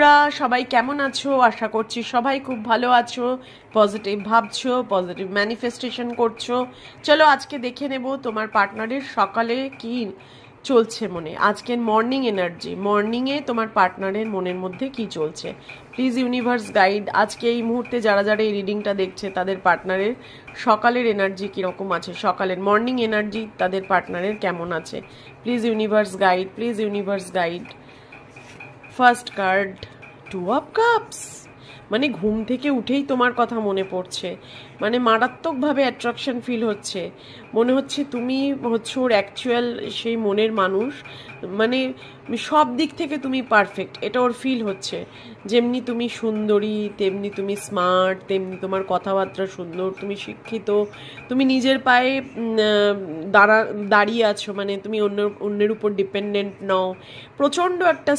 বন্ধুরা সবাই কেমন আছো? আশা করছি সবাই খুব ভালো আছো, পজিটিভ ভাবছো, পজিটিভ ম্যানিফেস্টেশন করছো। চলো আজকে দেখে নেব তোমার পার্টনারের সকালে কি চলছে মনে, আজকের মর্নিং এনার্জি, মর্নিংয়ে তোমার পার্টনারের মনের মধ্যে কি চলছে। প্লিজ ইউনিভার্স গাইড, আজকে এই মুহূর্তে যারা যারা এই রিডিংটা দেখছে তাদের পার্টনারের সকালের এনার্জি কীরকম আছে, সকালের মর্নিং এনার্জি তাদের পার্টনারের কেমন আছে। Please universe guide, please universe guide. First card, two of cups, মানে ঘুম থেকে উঠেই তোমার কথা মনে পড়ছে, মানে মারাত্মকভাবে অ্যাট্রাকশন ফিল হচ্ছে, মনে হচ্ছে তুমি হচ্ছে ওর অ্যাকচুয়াল সেই মনের মানুষ, মানে সব দিক থেকে তুমি পারফেক্ট, এটা ওর ফিল হচ্ছে। যেমনি তুমি সুন্দরী, তেমনি তুমি স্মার্ট, তেমনি তোমার কথাবার্তা সুন্দর, তুমি শিক্ষিত, তুমি নিজের পায়ে দাঁড়িয়ে আছো, মানে তুমি অন্যের উপর ডিপেন্ডেন্ট নও, প্রচণ্ড একটা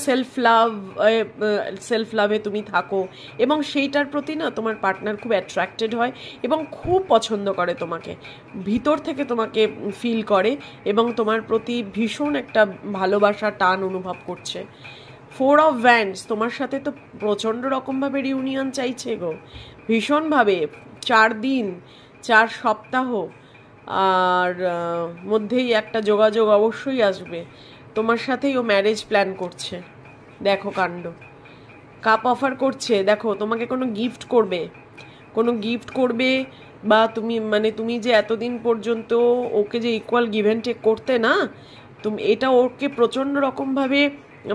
সেলফ লাভে তুমি থাকো, এবং সেইটার প্রতি না তোমার পার্টনার খুব অ্যাট্রাক্টেড হয় এবং খুব পছন্দ করে তোমাকে, ভিতর থেকে তোমাকে ফিল করে এবং তোমার প্রতি ভীষণ একটা ভালোবাসা টান অনুভব করছে। ফোর অফ ভ্যান্ডস, তোমার সাথে তো প্রচণ্ড রকমভাবে রিউনিয়ন চাইছে গো, ভীষণভাবে, 4 দিন 4 সপ্তাহ আর মধ্যেই একটা যোগাযোগ অবশ্যই আসবে, তোমার সাথেই ও ম্যারেজ প্ল্যান করছে। দেখো কাণ্ড, কাপ অফার করছে, দেখো তোমাকে কোনো গিফট করবে, বা তুমি যে এতদিন পর্যন্ত ওকে যে ইকুয়াল গিভ অ্যান্ড টেক করতে না, তুমি এটা ওকে প্রচণ্ড রকমভাবে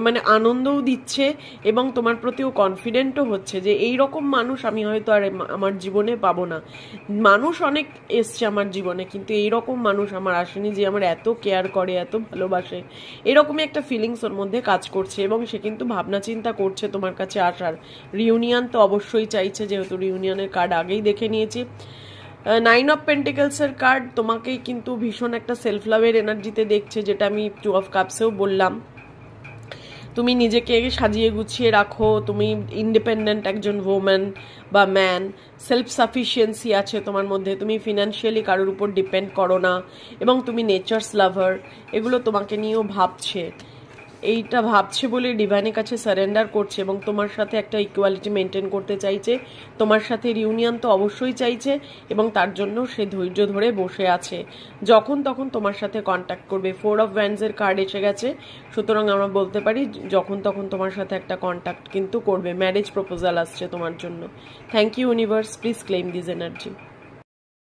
মানে আনন্দও দিচ্ছে এবং তোমার প্রতি ও কনফিডেন্টও হচ্ছে যে এই রকম মানুষ আমি হয়তো আর আমার জীবনে পাবো না। মানুষ অনেক এসছে আমার জীবনে, কিন্তু এই রকম মানুষ আমার আসেনি যে আমার এত কেয়ার করে, এত ভালোবাসে, এরকমই একটা ফিলিংস ওর মধ্যে কাজ করছে এবং সে কিন্তু ভাবনা চিন্তা করছে তোমার কাছে আসার। রিউনিয়ন তো অবশ্যই চাইছে, যেহেতু রিউনিয়নের কার্ড আগেই দেখে নিয়েছি। 9 অফ পেন্টিকলসের কার্ড তোমাকেই কিন্তু ভীষণ একটা সেলফ লাভের এনার্জিতে দেখছে, যেটা আমি 2 অফ কাপসেও বললাম। তুমি নিজেকে সাজিয়ে গুছিয়ে রাখো, তুমি ইন্ডিপেন্ডেন্ট একজন ওম্যান বা ম্যান, সেলফ সাফিসিয়েন্সি আছে তোমার মধ্যে, তুমি ফিনান্সিয়ালি কারোর উপর ডিপেন্ড করো না এবং তুমি নেচার্স লাভার, এগুলো তোমাকে নিয়েও ভাবছে। এইটা ভাবছে বলে ডিভাইনের কাছে সারেন্ডার করছে এবং তোমার সাথে একটা ইকুয়ালিটি মেনটেন করতে চাইছে, তোমার সাথে রিউনিয়ন তো অবশ্যই চাইছে এবং তার জন্য সে ধৈর্য ধরে বসে আছে, যখন তখন তোমার সাথে কন্ট্যাক্ট করবে। 4 অফ ওয়ান্ডসের কার্ড এসে গেছে, সুতরাং আমরা বলতে পারি যখন তখন তোমার সাথে একটা কন্ট্যাক্ট কিন্তু করবে, ম্যারেজ প্রপোজাল আসছে তোমার জন্য। Thank you universe, please claim this energy.